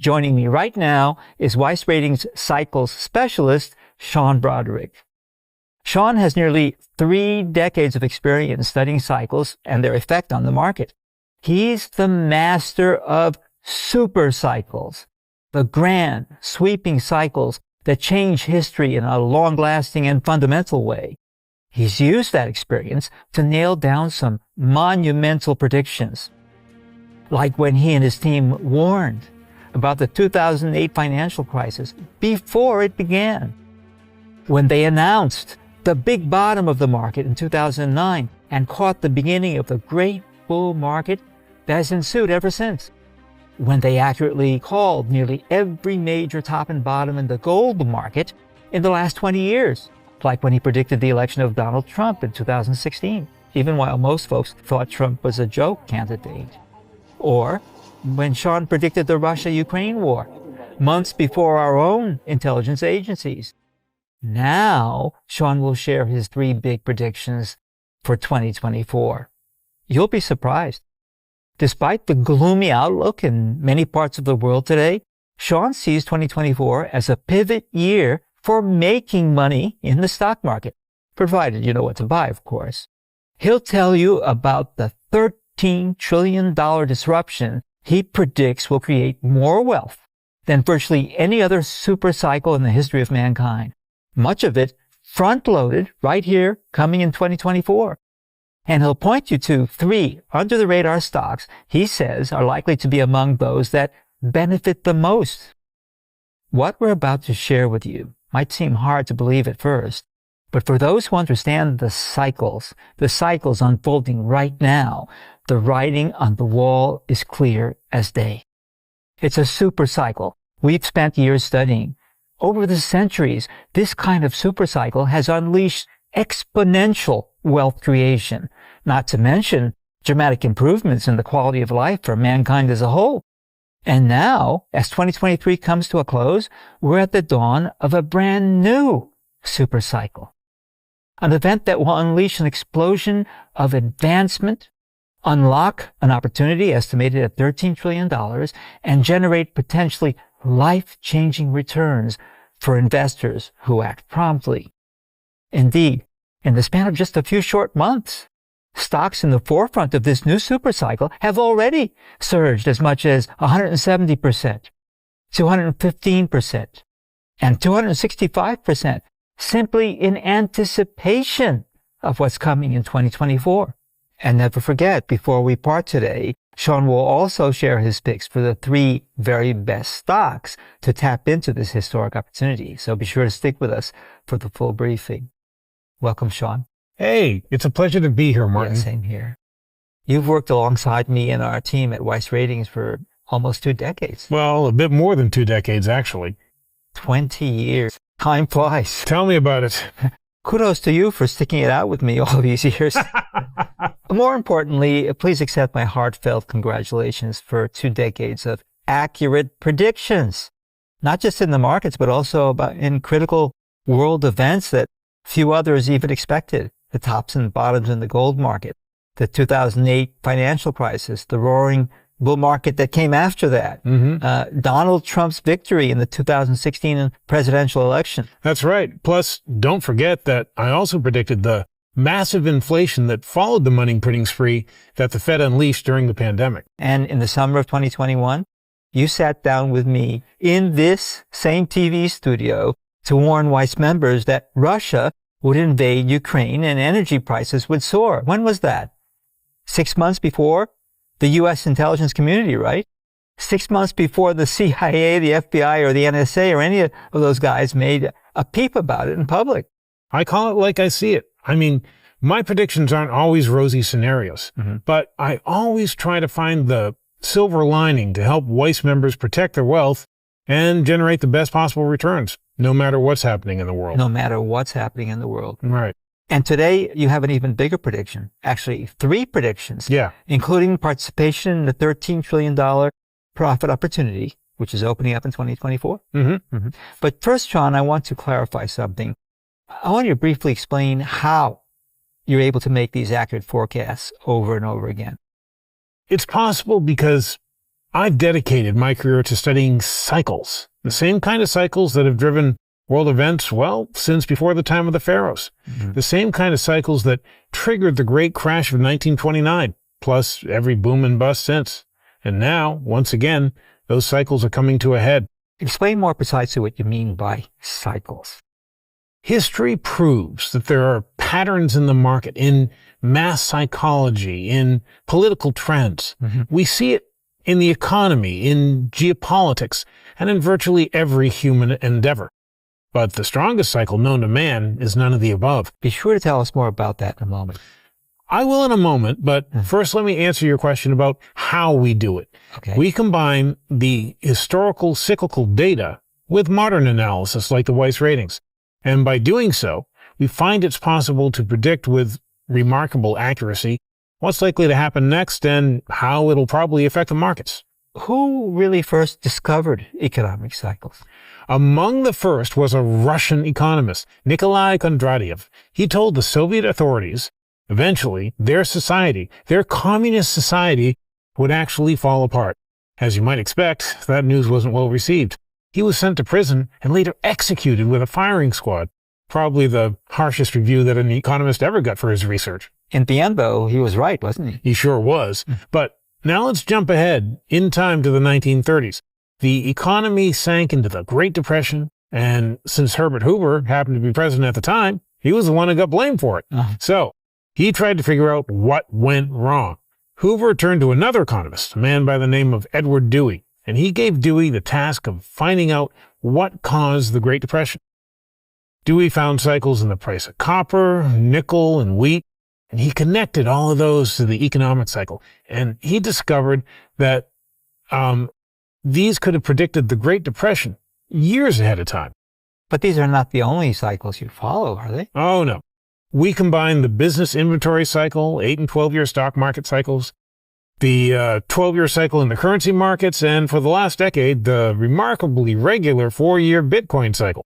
Joining me right now is Weiss Ratings Cycles Specialist, Sean Brodrick. Sean has nearly 3 decades of experience studying cycles and their effect on the market. He's the master of super cycles, the grand, sweeping cycles that change history in a long-lasting and fundamental way. He's used that experience to nail down some monumental predictions, like when he and his team warned about the 2008 financial crisis before it began, when they announced the big bottom of the market in 2009 and caught the beginning of the great bull market that has ensued ever since, when they accurately called nearly every major top and bottom in the gold market in the last 20 years, like when he predicted the election of Donald Trump in 2016, even while most folks thought Trump was a joke candidate. Or when Sean predicted the Russia-Ukraine war, months before our own intelligence agencies. Now, Sean will share his 3 big predictions for 2024. You'll be surprised. Despite the gloomy outlook in many parts of the world today, Sean sees 2024 as a pivot year for making money in the stock market, provided you know what to buy, of course. He'll tell you about the $13 trillion disruption he predicts will create more wealth than virtually any other super cycle in the history of mankind. Much of it front-loaded right here coming in 2024. And he'll point you to 3 under-the-radar stocks he says are likely to be among those that benefit the most. What we're about to share with you might seem hard to believe at first, but for those who understand the cycles unfolding right now, the writing on the wall is clear as day. It's a super cycle we've spent years studying. Over the centuries, this kind of super cycle has unleashed exponential wealth creation, not to mention dramatic improvements in the quality of life for mankind as a whole. And now, as 2023 comes to a close, we're at the dawn of a brand new super cycle. An event that will unleash an explosion of advancement, unlock an opportunity estimated at $13 trillion, and generate potentially life-changing returns for investors who act promptly. Indeed, in the span of just a few short months, stocks in the forefront of this new supercycle have already surged as much as 170%, 215%, and 265% simply in anticipation of what's coming in 2024. And never forget, before we part today, Sean will also share his picks for the 3 very best stocks to tap into this historic opportunity. So be sure to stick with us for the full briefing. Welcome, Sean. Hey, it's a pleasure to be here, Martin. Yeah, same here. You've worked alongside me and our team at Weiss Ratings for almost 2 decades. Well, a bit more than 2 decades, actually. 20 years. Time flies. Tell me about it. Kudos to you for sticking it out with me all these years. More importantly, please accept my heartfelt congratulations for 2 decades of accurate predictions, not just in the markets, but also in critical world events that few others even expected. The tops and bottoms in the gold market, the 2008 financial crisis, the roaring bull market that came after that, Donald Trump's victory in the 2016 presidential election. That's right. Plus, don't forget that I also predicted the massive inflation that followed the money printing spree that the Fed unleashed during the pandemic. And in the summer of 2021, you sat down with me in this same TV studio to warn Weiss members that Russia would invade Ukraine and energy prices would soar. When was that? 6 months before the U.S. intelligence community, right? 6 months before the CIA, the FBI, or the NSA, or any of those guys made a peep about it in public. I call it like I see it. I mean, my predictions aren't always rosy scenarios, but I always try to find the silver lining to help Weiss members protect their wealth and generate the best possible returns, no matter what's happening in the world. No matter what's happening in the world. Right. And today you have an even bigger prediction, actually 3 predictions, including participation in the $13 trillion profit opportunity, which is opening up in 2024. But first, Sean, I want to clarify something. I want you to briefly explain how you're able to make these accurate forecasts over and over again. It's possible because I've dedicated my career to studying cycles, the same kind of cycles that have driven world events, well, since before the time of the pharaohs. The same kind of cycles that triggered the great crash of 1929, plus every boom and bust since. And now, once again, those cycles are coming to a head. Explain more precisely what you mean by cycles. History proves that there are patterns in the market, in mass psychology, in political trends. We see it in the economy, in geopolitics, and in virtually every human endeavor. But the strongest cycle known to man is none of the above. Be sure to tell us more about that in a moment. I will in a moment, but first let me answer your question about how we do it. Okay. We combine the historical cyclical data with modern analysis like the Weiss ratings. And by doing so, we find it's possible to predict with remarkable accuracy what's likely to happen next and how it'll probably affect the markets. Who really first discovered economic cycles? Among the first was a Russian economist, Nikolai Kondratiev. He told the Soviet authorities eventually their society, their communist society, would actually fall apart. As you might expect, that news wasn't well received. He was sent to prison and later executed with a firing squad. Probably the harshest review that an economist ever got for his research. In the end, though, he was right, wasn't he? He sure was. But now let's jump ahead in time to the 1930s. The economy sank into the Great Depression, and since Herbert Hoover happened to be president at the time, he was the one who got blamed for it. So he tried to figure out what went wrong. Hoover turned to another economist, a man by the name of Edward Dewey, and he gave Dewey the task of finding out what caused the Great Depression. Dewey found cycles in the price of copper, nickel, and wheat, and he connected all of those to the economic cycle. And he discovered that these could have predicted the Great Depression years ahead of time. But these are not the only cycles you follow, are they? Oh, no. We combine the business inventory cycle, 8 and 12-year stock market cycles, the 12-year cycle in the currency markets, and for the last decade, the remarkably regular 4-year Bitcoin cycle.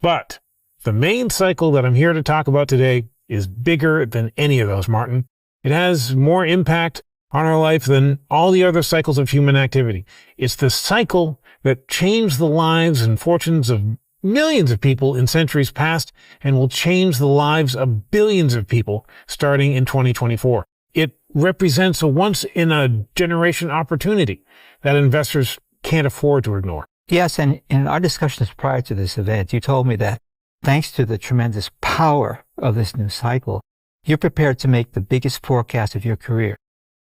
But the main cycle that I'm here to talk about today is bigger than any of those, Martin. It has more impact on our life than all the other cycles of human activity. It's the cycle that changed the lives and fortunes of millions of people in centuries past and will change the lives of billions of people starting in 2024. It represents a once-in-a-generation opportunity that investors can't afford to ignore. Yes, and in our discussions prior to this event, you told me that thanks to the tremendous power of this new cycle, you're prepared to make the biggest forecast of your career,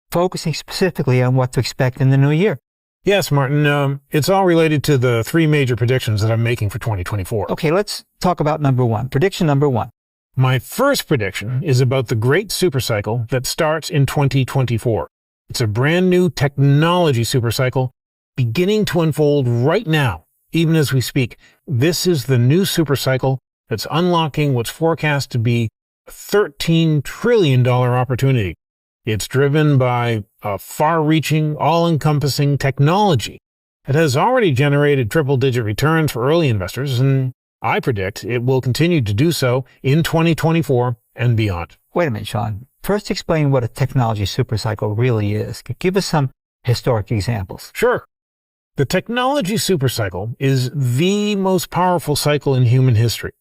focusing specifically on what to expect in the new year. Yes, Martin. It's all related to the 3 major predictions that I'm making for 2024. Okay, let's talk about number 1. Prediction number 1. My first prediction is about the great supercycle that starts in 2024. It's a brand new technology supercycle beginning to unfold right now, even as we speak. This is the new supercycle that's unlocking what's forecast to be a $13 trillion opportunity. It's driven by a far-reaching, all-encompassing technology that has already generated triple-digit returns for early investors, and I predict it will continue to do so in 2024 and beyond. Wait a minute, Sean. First explain what a technology supercycle really is. Give us some historic examples. Sure. The technology supercycle is the most powerful cycle in human history,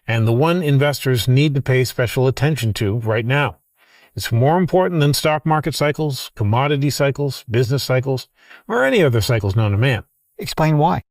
and the one investors need to pay special attention to right now. It's more important than stock market cycles, commodity cycles, business cycles, or any other cycles known to man. Explain why.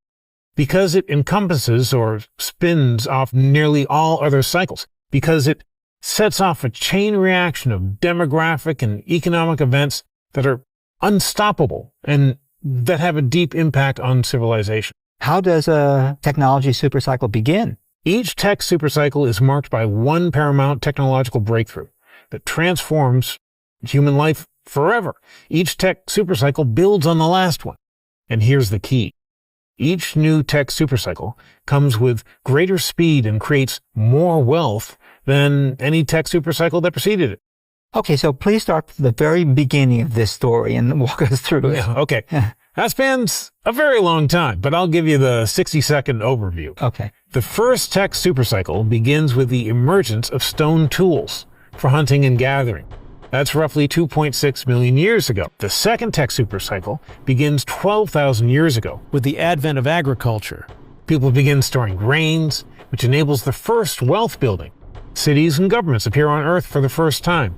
Because it encompasses or spins off nearly all other cycles. Because it sets off a chain reaction of demographic and economic events that are unstoppable and that have a deep impact on civilization. How does a technology supercycle begin? Each tech supercycle is marked by one paramount technological breakthrough that transforms human life forever. Each tech supercycle builds on the last one. And here's the key. Each new tech supercycle comes with greater speed and creates more wealth than any tech supercycle that preceded it. Okay, so please start from the very beginning of this story and walk us through it. Yeah, okay. That spans a very long time, but I'll give you the 60-second overview. Okay. The first tech supercycle begins with the emergence of stone tools for hunting and gathering. That's roughly 2.6 million years ago. The second tech supercycle begins 12,000 years ago with the advent of agriculture. People begin storing grains, which enables the first wealth building. Cities and governments appear on Earth for the first time.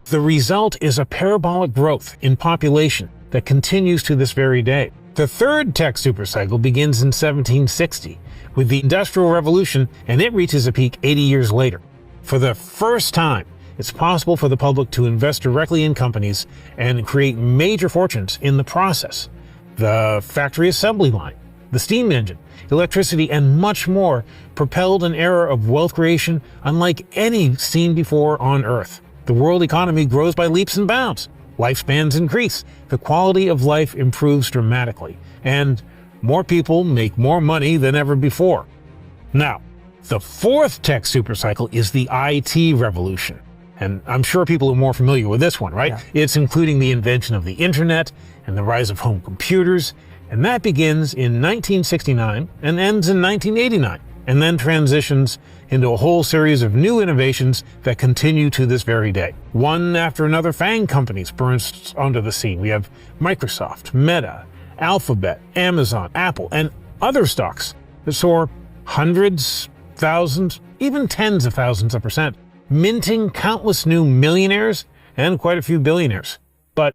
The result is a parabolic growth in population that continues to this very day. The third tech supercycle begins in 1760 with the Industrial Revolution, and it reaches a peak 80 years later. For the first time, it's possible for the public to invest directly in companies and create major fortunes in the process. The factory assembly line, the steam engine, electricity, and much more propelled an era of wealth creation unlike any seen before on Earth. The world economy grows by leaps and bounds. Lifespans increase. The quality of life improves dramatically. And more people make more money than ever before. Now, the fourth tech supercycle is the IT revolution. And I'm sure people are more familiar with this one, right? Yeah. It's including the invention of the internet and the rise of home computers. And that begins in 1969 and ends in 1989, and then transitions into a whole series of new innovations that continue to this very day. One after another FAANG companies burst onto the scene. We have Microsoft, Meta, Alphabet, Amazon, Apple, and other stocks that soar hundreds, thousands, even tens of thousands of percent, minting countless new millionaires and quite a few billionaires. But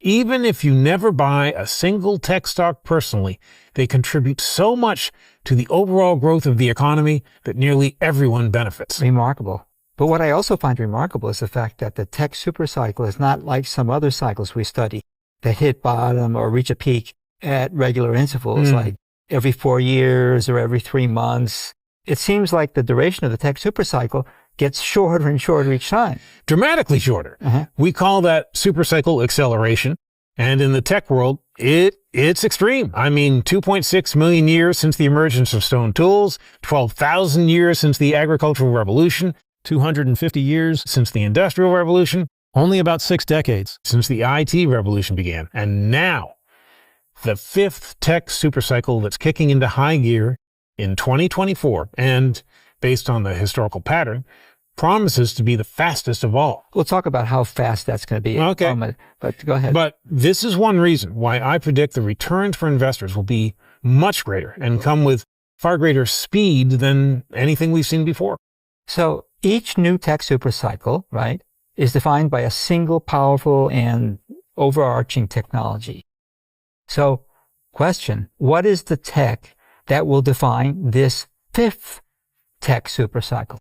even if you never buy a single tech stock personally, they contribute so much to the overall growth of the economy that nearly everyone benefits. Remarkable. But what I also find remarkable is the fact that the tech supercycle is not like some other cycles we study that hit bottom or reach a peak at regular intervals, like every 4 years or every 3 months. It seems like the duration of the tech supercycle gets shorter and shorter each time. Dramatically shorter. We call that supercycle acceleration. And in the tech world, it's extreme. I mean, 2.6 million years since the emergence of stone tools, 12,000 years since the agricultural revolution, 250 years since the industrial revolution, only about 6 decades since the IT revolution began. And now, the fifth tech supercycle that's kicking into high gear in 2024, and based on the historical pattern, promises to be the fastest of all. We'll talk about how fast that's going to be. Okay. But go ahead. But this is one reason why I predict the returns for investors will be much greater and come with far greater speed than anything we've seen before. So each new tech supercycle, right, is defined by a single powerful and overarching technology. So question, what is the tech that will define this fifth tech supercycle?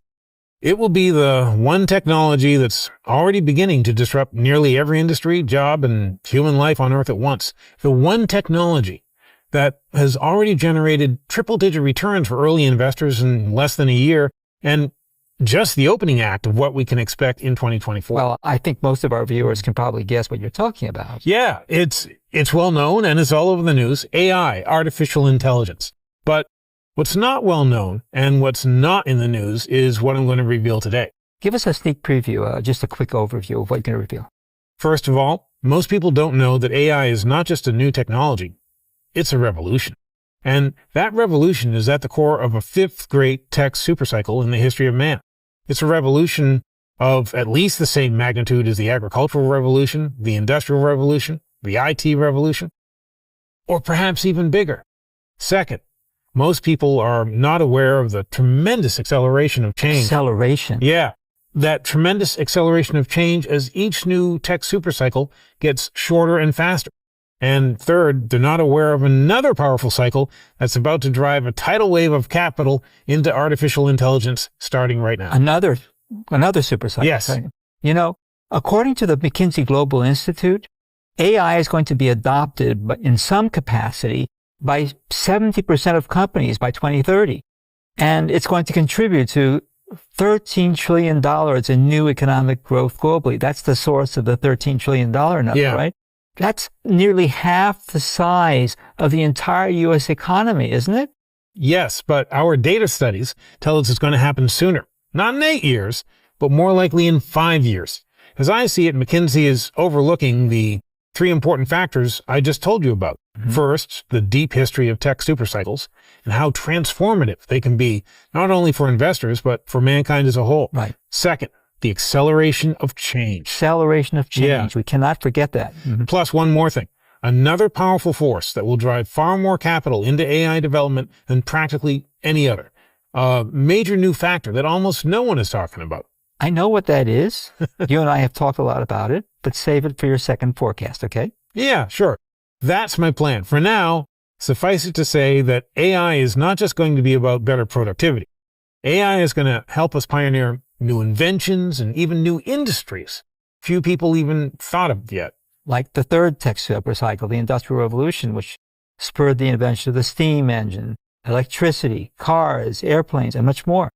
It will be the one technology that's already beginning to disrupt nearly every industry, job, and human life on Earth at once. The one technology that has already generated triple-digit returns for early investors in less than a year, and just the opening act of what we can expect in 2024. Well, I think most of our viewers can probably guess what you're talking about. Yeah, it's well known and it's all over the news. AI, artificial intelligence. But what's not well known and what's not in the news is what I'm going to reveal today. Give us a sneak preview, just a quick overview of what you're going to reveal. First of all, most people don't know that AI is not just a new technology. It's a revolution. And that revolution is at the core of a fifth great tech supercycle in the history of man. It's a revolution of at least the same magnitude as the agricultural revolution, the industrial revolution, the IT revolution, or perhaps even bigger. Second, most people are not aware of the tremendous acceleration of change. Acceleration? Yeah, that tremendous acceleration of change as each new tech supercycle gets shorter and faster. And third, they're not aware of another powerful cycle that's about to drive a tidal wave of capital into artificial intelligence starting right now. Another supercycle. Yes. Right? You know, according to the McKinsey Global Institute, AI is going to be adopted in some capacity by 70% of companies by 2030. And it's going to contribute to $13 trillion in new economic growth globally. That's the source of the $13 trillion number, right? That's nearly half the size of the entire U.S. economy, isn't it? Yes, but our data studies tell us it's going to happen sooner. Not in 8 years, but more likely in 5 years. As I see it, McKinsey is overlooking the 3 important factors I just told you about. First, the deep history of tech supercycles and how transformative they can be, not only for investors, but for mankind as a whole. Right. Second, the acceleration of change. Acceleration of change. Yeah. We cannot forget that. Plus, one more thing. Another powerful force that will drive far more capital into AI development than practically any other. A major new factor that almost no one is talking about. I know what that is. You and I have talked a lot about it, but save it for your second forecast, okay? Yeah, sure. That's my plan. For now, suffice it to say that AI is not just going to be about better productivity. AI is going to help us pioneer new inventions and even new industries few people even thought of yet. Like the third tech supercycle, the Industrial Revolution, which spurred the invention of the steam engine, electricity, cars, airplanes, and much more.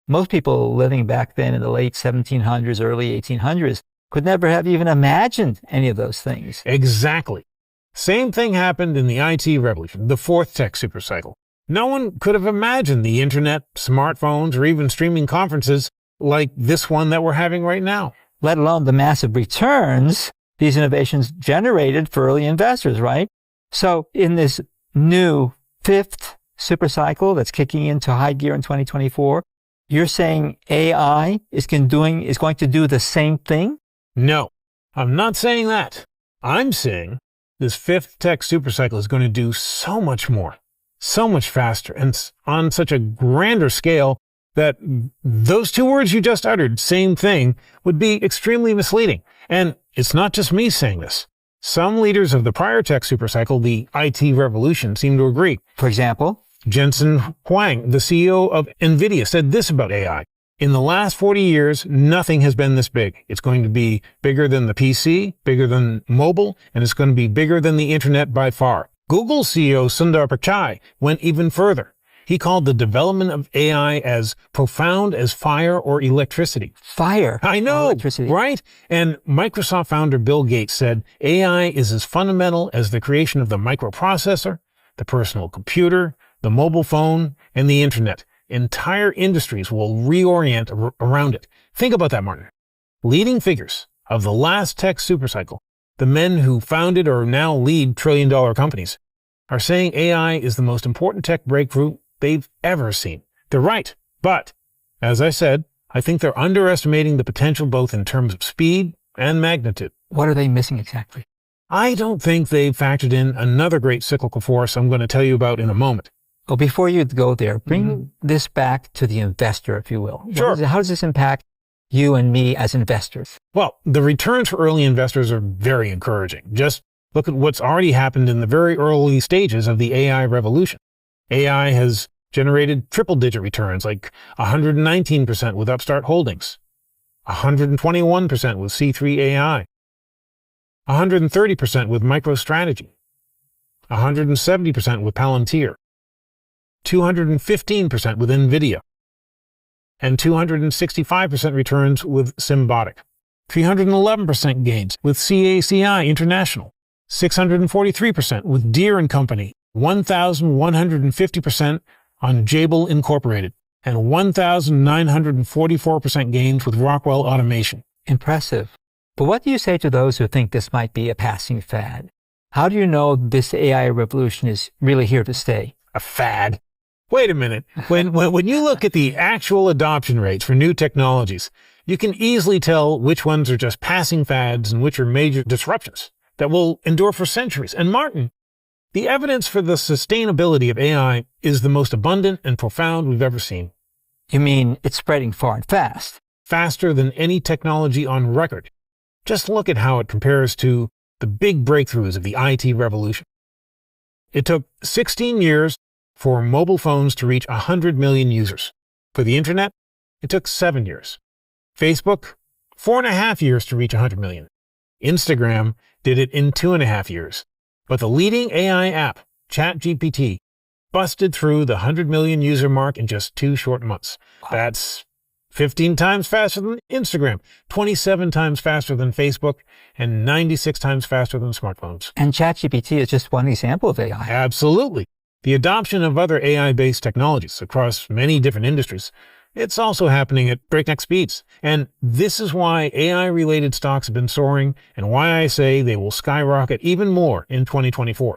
Most people living back then in the late 1700s, early 1800s could never have even imagined any of those things. Exactly. Same thing happened in the IT revolution, the fourth tech supercycle. No one could have imagined the internet, smartphones, or even streaming conferences like this one that we're having right now. Let alone the massive returns these innovations generated for early investors, right? So in this new fifth supercycle that's kicking into high gear in 2024, you're saying AI is going to do the same thing? No, I'm not saying that. I'm saying this fifth tech supercycle is going to do so much more, so much faster, and on such a grander scale that those two words you just uttered, same thing, would be extremely misleading. And it's not just me saying this. Some leaders of the prior tech supercycle, the IT revolution, seem to agree. For example, Jensen Huang, the CEO of NVIDIA, said this about AI. In the last 40 years, nothing has been this big. It's going to be bigger than the PC, bigger than mobile, and it's going to be bigger than the internet by far. Google CEO Sundar Pichai went even further. He called the development of AI as profound as fire or electricity. Fire. I know, electricity. Right? And Microsoft founder Bill Gates said AI is as fundamental as the creation of the microprocessor, the personal computer, the mobile phone, and the internet. Entire industries will reorient around it. Think about that, Martin. Leading figures of the last tech supercycle, the men who founded or now lead trillion-dollar companies, are saying AI is the most important tech breakthrough they've ever seen. They're right. But, as I said, I think they're underestimating the potential both in terms of speed and magnitude. What are they missing exactly? I don't think they've factored in another great cyclical force I'm going to tell you about in a moment. Well, before you go there, bring this back to the investor, if you will. Sure. How does this impact you and me as investors? Well, the returns for early investors are very encouraging. Just look at what's already happened in the very early stages of the AI revolution. AI has generated triple-digit returns like 119% with Upstart Holdings, 121% with C3 AI, 130% with MicroStrategy, 170% with Palantir, 215% with NVIDIA, and 265% returns with Symbotic, 311% gains with CACI International, 643% with Deere & Company, 1,150% on Jabil Incorporated, and 1,944% gains with Rockwell Automation. Impressive. But what do you say to those who think this might be a passing fad? How do you know this AI revolution is really here to stay? A fad? Wait a minute. When you look at the actual adoption rates for new technologies, you can easily tell which ones are just passing fads and which are major disruptions that will endure for centuries. And Martin, the evidence for the sustainability of AI is the most abundant and profound we've ever seen. You mean it's spreading far and fast? Faster than any technology on record. Just look at how it compares to the big breakthroughs of the IT revolution. It took 16 years for mobile phones to reach 100 million users. For the internet, it took 7 years. Facebook, 4.5 years to reach 100 million. Instagram did it in 2.5 years. But the leading AI app, ChatGPT, busted through the 100 million user mark in just 2 short months. That's 15 times faster than Instagram, 27 times faster than Facebook, and 96 times faster than smartphones. And ChatGPT is just one example of AI. Absolutely. The adoption of other AI-based technologies across many different industries, it's also happening at breakneck speeds. And this is why AI-related stocks have been soaring and why I say they will skyrocket even more in 2024.